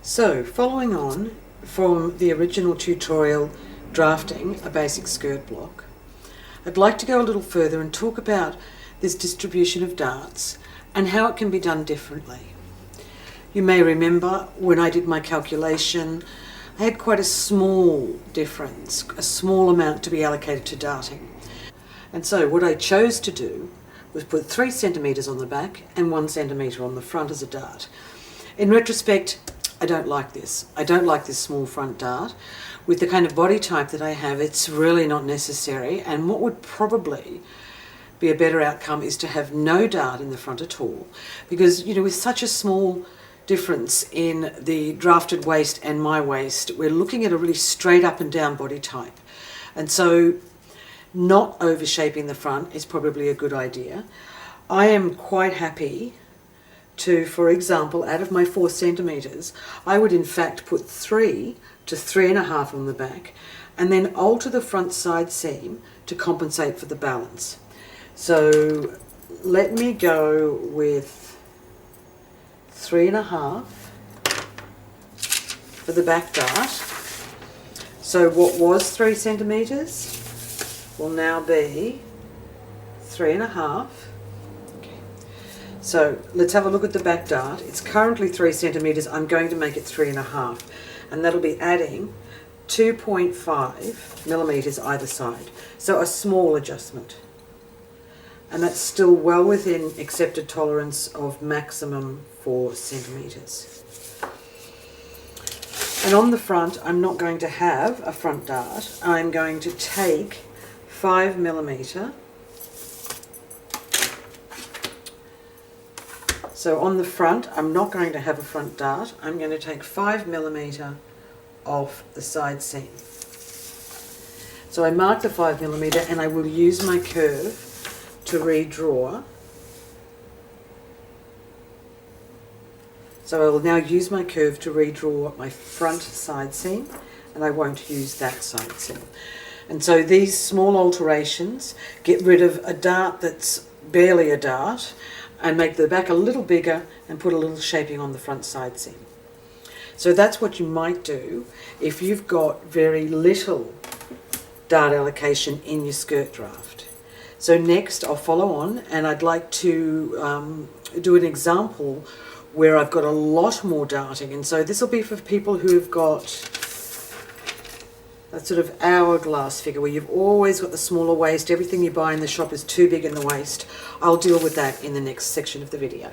So, following on from the original tutorial drafting a basic skirt block, I'd like to go a little further and talk about this distribution of darts and how it can be done differently. You may remember when I did my calculation, I had quite a small difference, a small amount to be allocated to darting. And so what I chose to do was put 3 centimetres on the back and 1 centimetre on the front as a dart. In retrospect, I don't like this. I don't like this small front dart. With the kind of body type that I have, it's really not necessary, and what would probably be a better outcome is to have no dart in the front at all, because with such a small difference in the drafted waist and my waist, we're looking at a really straight up and down body type, and so not overshaping the front is probably a good idea. I am quite happy to, for example, out of my 4 centimetres, I would in fact put 3 to 3.5 on the back and then alter the front side seam to compensate for the balance. So let me go with 3.5 for the back dart. So what was 3 centimetres will now be 3.5. So let's have a look at the back dart. It's currently 3 centimetres. I'm going to make it 3.5, and that'll be adding 2.5 millimetres either side. So a small adjustment. And that's still well within accepted tolerance of maximum 4 centimetres. And on the front, I'm not going to have a front dart. I'm going to take 5 millimetre. So on the front, I'm not going to have a front dart. I'm going to take 5 millimetre off the side seam. So I mark the 5 millimetre and I will use my curve to redraw. So I will now use my curve to redraw my front side seam, and I won't use that side seam. And so these small alterations get rid of a dart that's barely a dart, and make the back a little bigger and put a little shaping on the front side seam. So that's what you might do if you've got very little dart allocation in your skirt draft. So next I'll follow on, and I'd like to do an example where I've got a lot more darting, and so this will be for people who've got that sort of hourglass figure where you've always got the smaller waist, everything you buy in the shop is too big in the waist. I'll deal with that in the next section of the video.